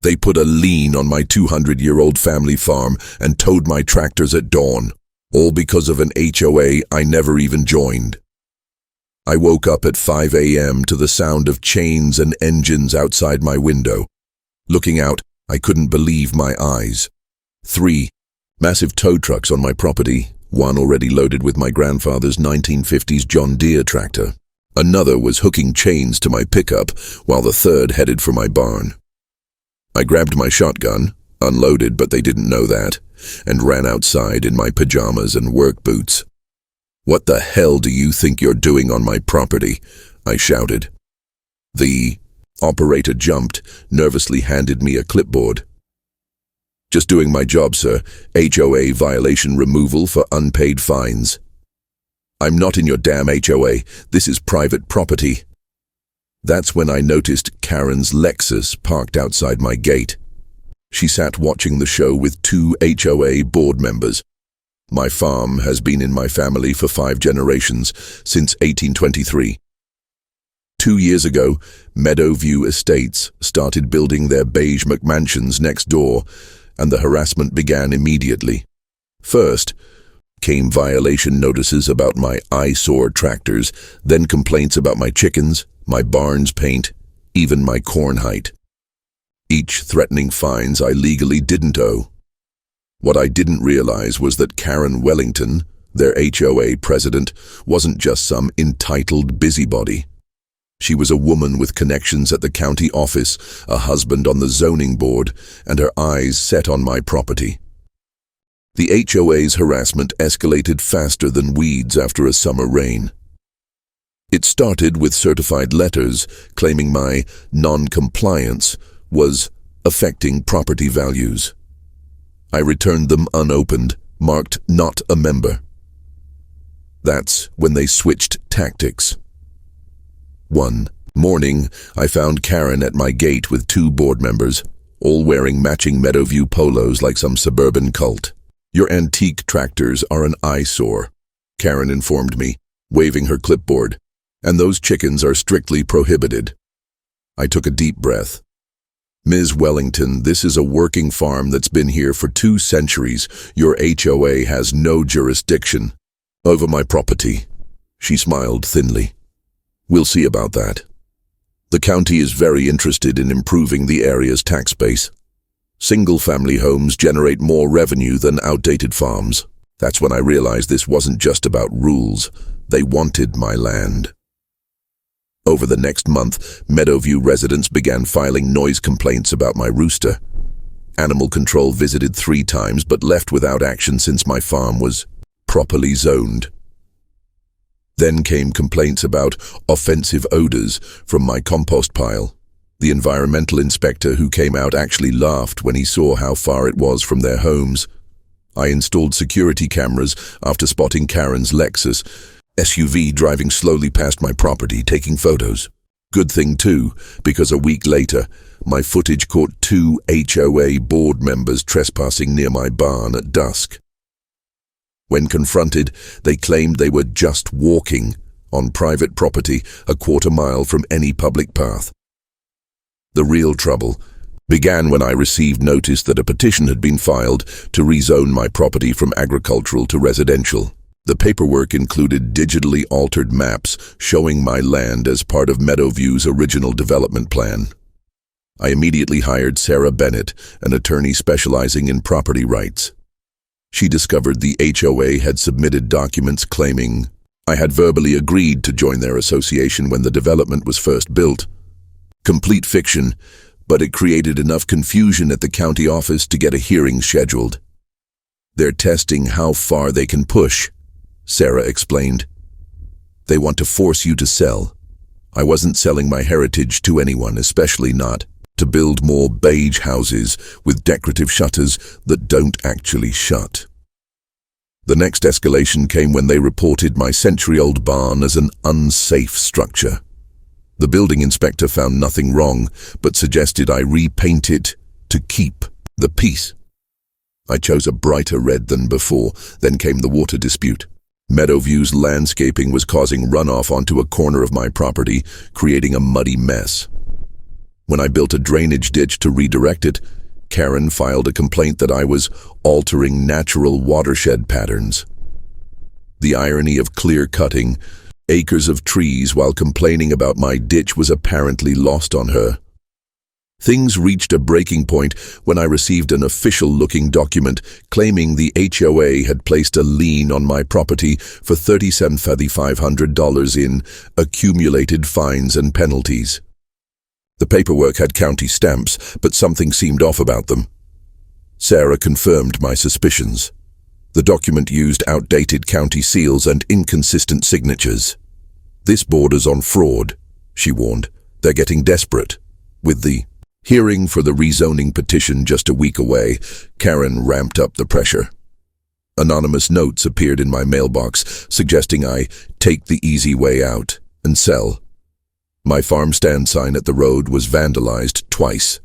They put a lien on my 200-year-old family farm and towed my tractors at dawn, all because of an HOA I never even joined. I woke up at 5 a.m. to the sound of chains and engines outside my window. Looking out, I couldn't believe my eyes. 3 massive tow trucks on my property, one already loaded with my grandfather's 1950s John Deere tractor. Another was hooking chains to my pickup, while the third headed for my barn. I grabbed my shotgun, unloaded but they didn't know that, and ran outside in my pajamas and work boots. "What the hell do you think you're doing on my property?" I shouted. The operator jumped, nervously handed me a clipboard. "Just doing my job, sir. HOA violation removal for unpaid fines." "I'm not in your damn HOA. This is private property." That's when I noticed Karen's Lexus parked outside my gate. She sat watching the show with 2 HOA board members. My farm has been in my family for 5 generations, since 1823. 2 years ago, Meadowview Estates started building their beige McMansions next door, and the harassment began immediately. First came violation notices about my eyesore tractors, then complaints about my chickens, my barn's paint, even my corn height. Each threatening fines I legally didn't owe. What I didn't realize was that Karen Wellington, their HOA president, wasn't just some entitled busybody. She was a woman with connections at the county office, a husband on the zoning board, and her eyes set on my property. The HOA's harassment escalated faster than weeds after a summer rain. It started with certified letters claiming my non-compliance was affecting property values. I returned them unopened, marked not a member. That's when they switched tactics. One morning, I found Karen at my gate with 2 board members, all wearing matching Meadowview polos like some suburban cult. "Your antique tractors are an eyesore," Karen informed me, waving her clipboard, "and those chickens are strictly prohibited." I took a deep breath. "Ms. Wellington, this is a working farm that's been here for 2 centuries. Your HOA has no jurisdiction over my property." She smiled thinly. "We'll see about that. The county is very interested in improving the area's tax base. Single-family homes generate more revenue than outdated farms." That's when I realized this wasn't just about rules. They wanted my land. Over the next month, Meadowview residents began filing noise complaints about my rooster. Animal control visited 3 times but left without action since my farm was properly zoned. Then came complaints about offensive odors from my compost pile. The environmental inspector who came out actually laughed when he saw how far it was from their homes. I installed security cameras after spotting Karen's Lexus SUV driving slowly past my property, taking photos. Good thing too, because a week later, my footage caught 2 HOA board members trespassing near my barn at dusk. When confronted, they claimed they were just walking on private property a quarter-mile from any public path. The real trouble began when I received notice that a petition had been filed to rezone my property from agricultural to residential. The paperwork included digitally altered maps showing my land as part of Meadowview's original development plan. I immediately hired Sarah Bennett, an attorney specializing in property rights. She discovered the HOA had submitted documents claiming I had verbally agreed to join their association when the development was first built. Complete fiction, but it created enough confusion at the county office to get a hearing scheduled. "They're testing how far they can push," Sarah explained. "They want to force you to sell. I wasn't selling my heritage to anyone, especially not to build more beige houses with decorative shutters that don't actually shut." The next escalation came when they reported my century-old barn as an unsafe structure. The building inspector found nothing wrong, but suggested I repaint it to keep the peace. I chose a brighter red than before. Then came the water dispute. Meadowview's landscaping was causing runoff onto a corner of my property, creating a muddy mess. When I built a drainage ditch to redirect it, Karen filed a complaint that I was altering natural watershed patterns. The irony of clear-cutting acres of trees while complaining about my ditch was apparently lost on her. Things reached a breaking point when I received an official-looking document claiming the HOA had placed a lien on my property for $3,500 in accumulated fines and penalties. The paperwork had county stamps, but something seemed off about them. Sarah confirmed my suspicions. The document used outdated county seals and inconsistent signatures. "This borders on fraud," she warned. "They're getting desperate." With the hearing for the rezoning petition just a week away, Karen ramped up the pressure. Anonymous notes appeared in my mailbox suggesting I take the easy way out and sell. My farm stand sign at the road was vandalized twice.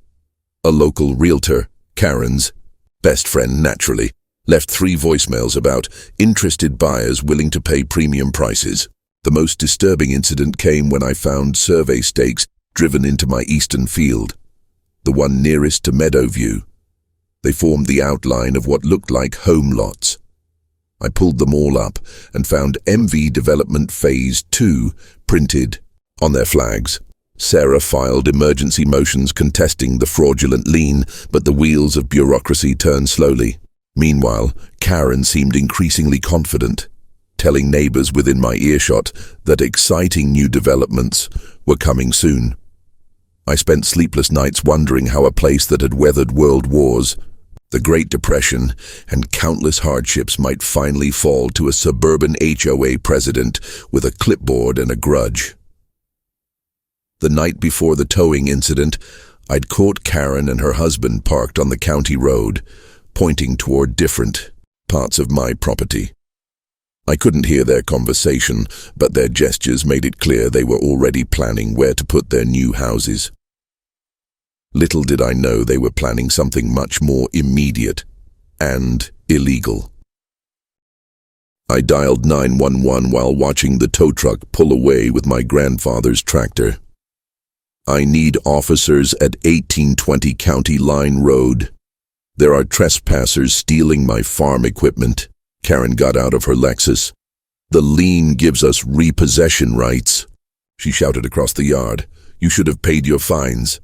A local realtor, Karen's best friend naturally, left 3 voicemails about interested buyers willing to pay premium prices. The most disturbing incident came when I found survey stakes driven into my eastern field, the one nearest to Meadowview. They formed the outline of what looked like home lots. I pulled them all up and found MV Development Phase 2 printed on their flags. Sarah filed emergency motions contesting the fraudulent lien, but the wheels of bureaucracy turned slowly. Meanwhile, Karen seemed increasingly confident, telling neighbors within my earshot that exciting new developments were coming soon. I spent sleepless nights wondering how a place that had weathered world wars, the Great Depression, and countless hardships might finally fall to a suburban HOA president with a clipboard and a grudge. The night before the towing incident, I'd caught Karen and her husband parked on the county road, pointing toward different parts of my property. I couldn't hear their conversation, but their gestures made it clear they were already planning where to put their new houses. Little did I know they were planning something much more immediate and illegal. I dialed 911 while watching the tow truck pull away with my grandfather's tractor. "I need officers at 1820 County Line Road. There are trespassers stealing my farm equipment." Karen got out of her Lexus. "The lien gives us repossession rights," she shouted across the yard. "You should have paid your fines."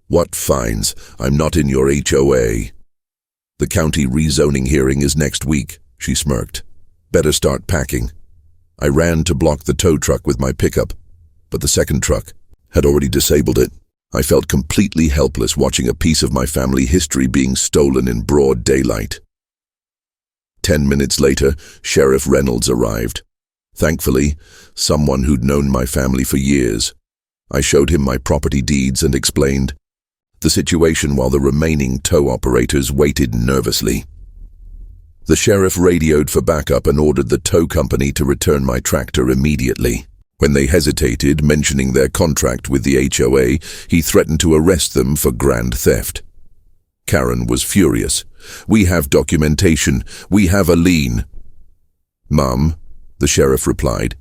"What fines? I'm not in your HOA." "The county rezoning hearing is next week," she smirked. "Better start packing." I ran to block the tow truck with my pickup, but the second truck had already disabled it. I felt completely helpless watching a piece of my family history being stolen in broad daylight. 10 minutes later, Sheriff Reynolds arrived. Thankfully, someone who'd known my family for years. I showed him my property deeds and explained the situation while the remaining tow operators waited nervously. The sheriff radioed for backup and ordered the tow company to return my tractor immediately. When they hesitated, mentioning their contract with the HOA, he threatened to arrest them for grand theft. Karen was furious. "We have documentation. We have a lien." "Mum," the sheriff replied,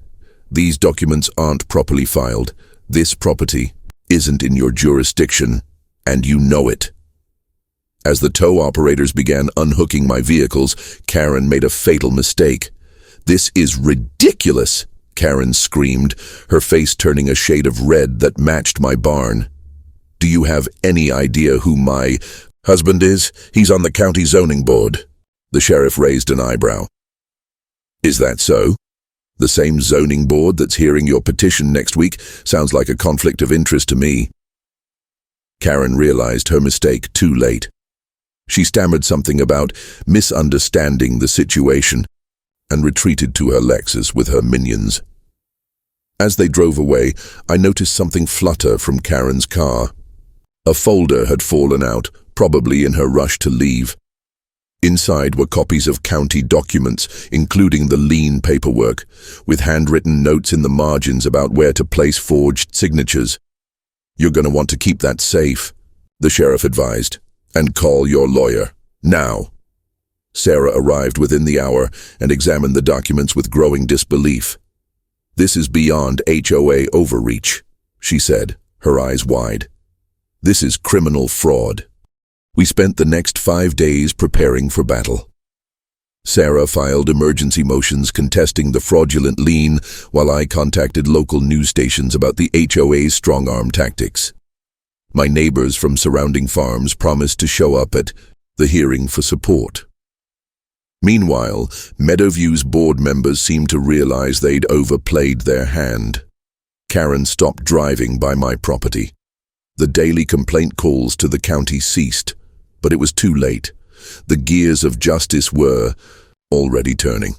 "these documents aren't properly filed. This property isn't in your jurisdiction, and you know it." As the tow operators began unhooking my vehicles, Karen made a fatal mistake. "This is ridiculous," Karen screamed, her face turning a shade of red that matched my barn. "Do you have any idea who my husband is? He's on the county zoning board." The sheriff raised an eyebrow. "Is that so? The same zoning board that's hearing your petition next week? Sounds like a conflict of interest to me." Karen realized her mistake too late. She stammered something about misunderstanding the situation and retreated to her Lexus with her minions. As they drove away, I noticed something flutter from Karen's car. A folder had fallen out, probably in her rush to leave. Inside were copies of county documents, including the lien paperwork, with handwritten notes in the margins about where to place forged signatures. "You're going to want to keep that safe," the sheriff advised, "and call your lawyer, now." Sarah arrived within the hour and examined the documents with growing disbelief. "This is beyond HOA overreach," she said, her eyes wide. This is criminal fraud. We spent the next 5 days preparing for battle. Sarah filed emergency motions contesting the fraudulent lien, while I contacted local news stations about the HOA's strong-arm tactics. My neighbors from surrounding farms promised to show up at the hearing for support. Meanwhile, Meadowview's board members seemed to realize they'd overplayed their hand. Karen stopped driving by my property. The daily complaint calls to the county ceased, but it was too late. The gears of justice were already turning.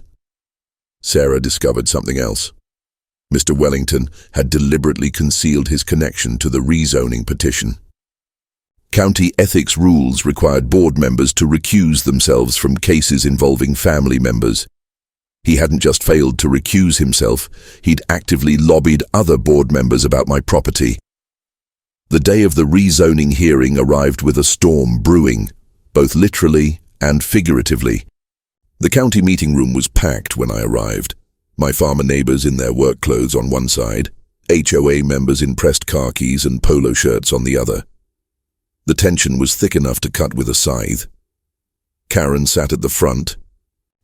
Sarah discovered something else. Mr. Wellington had deliberately concealed his connection to the rezoning petition. County ethics rules required board members to recuse themselves from cases involving family members. He hadn't just failed to recuse himself, he'd actively lobbied other board members about my property. The day of the rezoning hearing arrived with a storm brewing, both literally and figuratively. The county meeting room was packed when I arrived. My farmer neighbors in their work clothes on one side, HOA members in pressed khakis and polo shirts on the other. The tension was thick enough to cut with a scythe. Karen sat at the front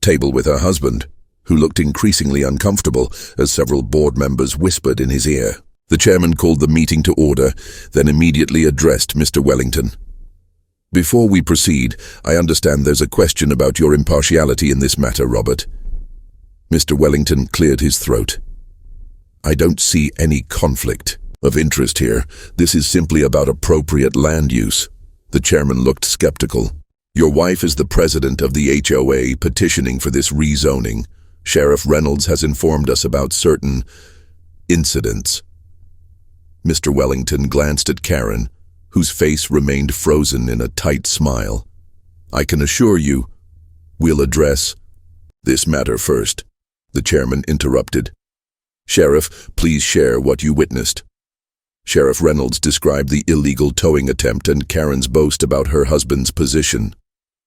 table with her husband, who looked increasingly uncomfortable as several board members whispered in his ear. The chairman called the meeting to order, then immediately addressed Mr. Wellington. Before we proceed, I understand there's a question about your impartiality in this matter, Robert. Mr. Wellington cleared his throat. I don't see any conflict of interest here. This is simply about appropriate land use. The chairman looked skeptical. Your wife is the president of the HOA petitioning for this rezoning. Sheriff Reynolds has informed us about certain incidents. Mr. Wellington glanced at Karen, whose face remained frozen in a tight smile. I can assure you, we'll address this matter first, the chairman interrupted. Sheriff, please share what you witnessed. Sheriff Reynolds described the illegal towing attempt and Karen's boast about her husband's position.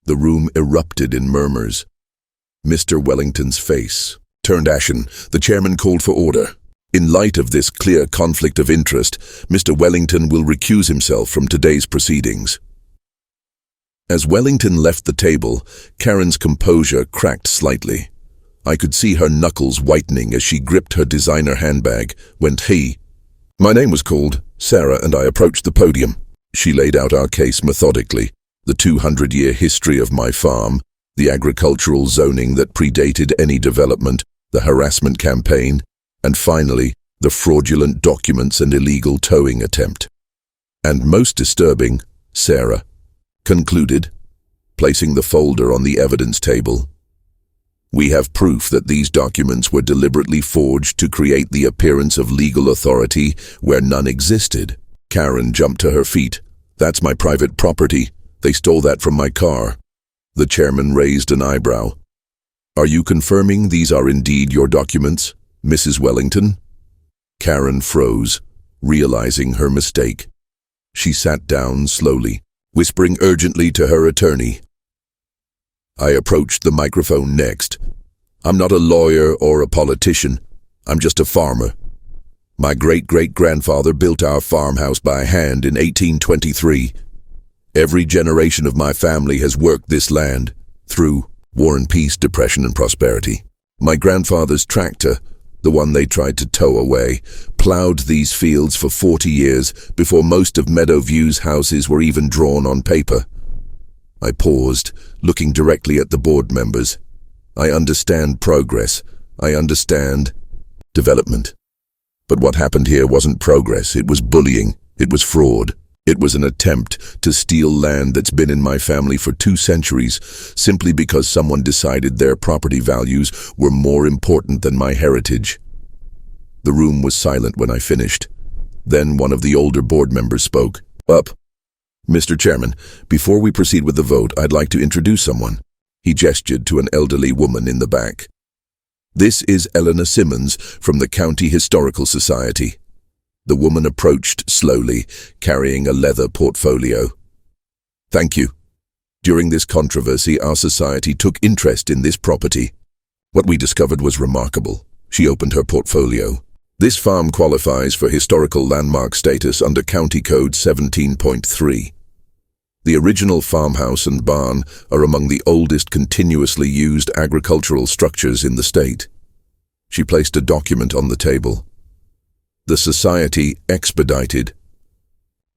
The room erupted in murmurs. Mr. Wellington's face turned ashen. The chairman called for order. In light of this clear conflict of interest, Mr. Wellington will recuse himself from today's proceedings. As Wellington left the table, Karen's composure cracked slightly. I could see her knuckles whitening as she gripped her designer handbag. Went he. My name was called. Sarah and I approached the podium. She laid out our case methodically. The 200-year history of my farm, the agricultural zoning that predated any development, the harassment campaign, and finally, the fraudulent documents and illegal towing attempt. And most disturbing, Sarah concluded, placing the folder on the evidence table. We have proof that these documents were deliberately forged to create the appearance of legal authority where none existed. Karen jumped to her feet. That's my private property. They stole that from my car. The chairman raised an eyebrow. Are you confirming these are indeed your documents, Mrs. Wellington? Karen froze, realizing her mistake. She sat down slowly, whispering urgently to her attorney. I approached the microphone next. I'm not a lawyer or a politician. I'm just a farmer. My great-great-grandfather built our farmhouse by hand in 1823. Every generation of my family has worked this land through war and peace, depression and prosperity. My grandfather's tractor, the one they tried to tow away, plowed these fields for 40 years before most of Meadowview's houses were even drawn on paper. I paused, looking directly at the board members. I understand progress. I understand development. But what happened here wasn't progress. It was bullying. It was fraud. It was an attempt to steal land that's been in my family for 2 centuries, simply because someone decided their property values were more important than my heritage. The room was silent when I finished. Then one of the older board members spoke. Up. Mr. Chairman, before we proceed with the vote, I'd like to introduce someone. He gestured to an elderly woman in the back. This is Eleanor Simmons from the County Historical Society. The woman approached slowly, carrying a leather portfolio. Thank you. During this controversy, our society took interest in this property. What we discovered was remarkable. She opened her portfolio. This farm qualifies for historical landmark status under County Code 17.3. The original farmhouse and barn are among the oldest continuously used agricultural structures in the state. She placed a document on the table. The society expedited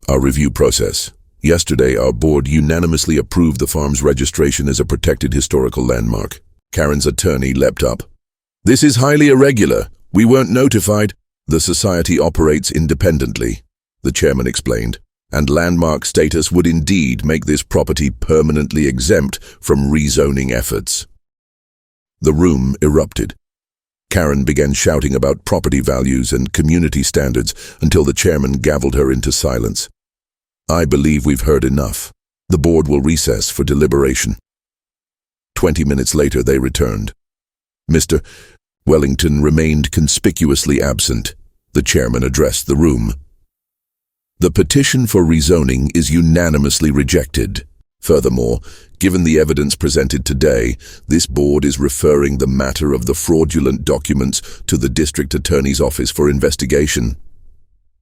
our review process. Yesterday, our board unanimously approved the farm's registration as a protected historical landmark. Karen's attorney leapt up. This is highly irregular. We weren't notified. The society operates independently, the chairman explained, and landmark status would indeed make this property permanently exempt from rezoning efforts. The room erupted. Karen began shouting about property values and community standards until the chairman gavelled her into silence. I believe we've heard enough. The board will recess for deliberation. 20 minutes later, they returned. Mr. Wellington remained conspicuously absent. The chairman addressed the room. The petition for rezoning is unanimously rejected. Furthermore, given the evidence presented today, this board is referring the matter of the fraudulent documents to the district attorney's office for investigation.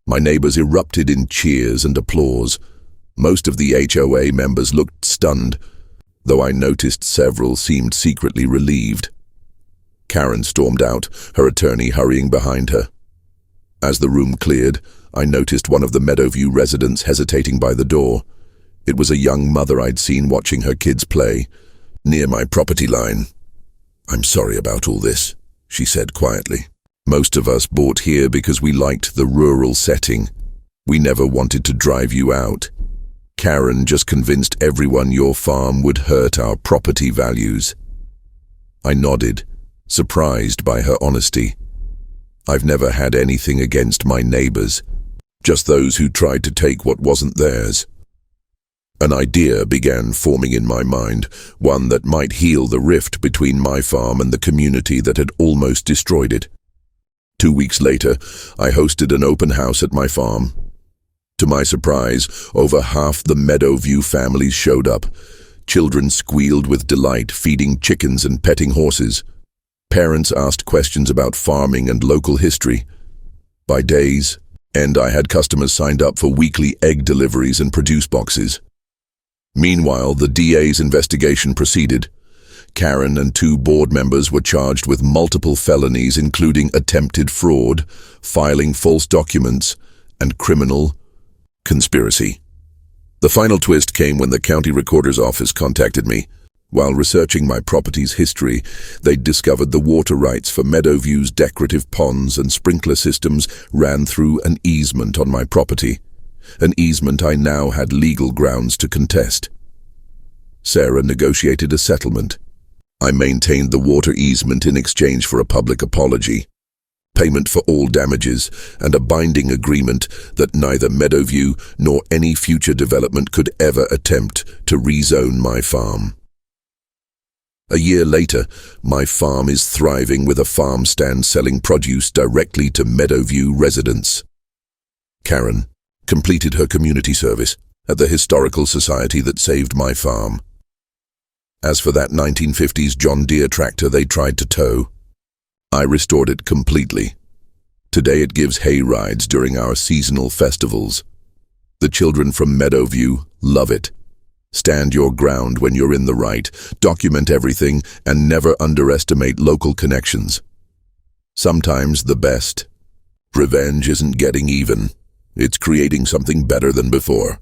My neighbors erupted in cheers and applause. Most of the HOA members looked stunned, though I noticed several seemed secretly relieved. Karen stormed out, her attorney hurrying behind her. As the room cleared, I noticed one of the Meadowview residents hesitating by the door. It was a young mother I'd seen watching her kids play, near my property line. I'm sorry about all this, she said quietly. Most of us bought here because we liked the rural setting. We never wanted to drive you out. Karen just convinced everyone your farm would hurt our property values. I nodded, surprised by her honesty. I've never had anything against my neighbors, just those who tried to take what wasn't theirs. An idea began forming in my mind, one that might heal the rift between my farm and the community that had almost destroyed it. 2 weeks later, I hosted an open house at my farm. To my surprise, over half the Meadowview families showed up. Children squealed with delight, feeding chickens and petting horses. Parents asked questions about farming and local history. By day's end, I had customers signed up for weekly egg deliveries and produce boxes. Meanwhile, the DA's investigation proceeded. Karen and 2 board members were charged with multiple felonies, including attempted fraud, filing false documents, and criminal conspiracy. The final twist came when the county recorder's office contacted me. While researching my property's history, they'd discovered the water rights for Meadowview's decorative ponds and sprinkler systems ran through an easement on my property, an easement I now had legal grounds to contest. Sarah negotiated a settlement. I maintained the water easement in exchange for a public apology, payment for all damages, and a binding agreement that neither Meadowview nor any future development could ever attempt to rezone my farm. A year later, my farm is thriving with a farm stand selling produce directly to Meadowview residents. Karen completed her community service at the historical society that saved my farm. As for that 1950s John Deere tractor they tried to tow, I restored it completely. Today it gives hay rides during our seasonal festivals. The children from Meadowview love it. Stand your ground when you're in the right, document everything, and never underestimate local connections. Sometimes the best revenge isn't getting even. It's creating something better than before.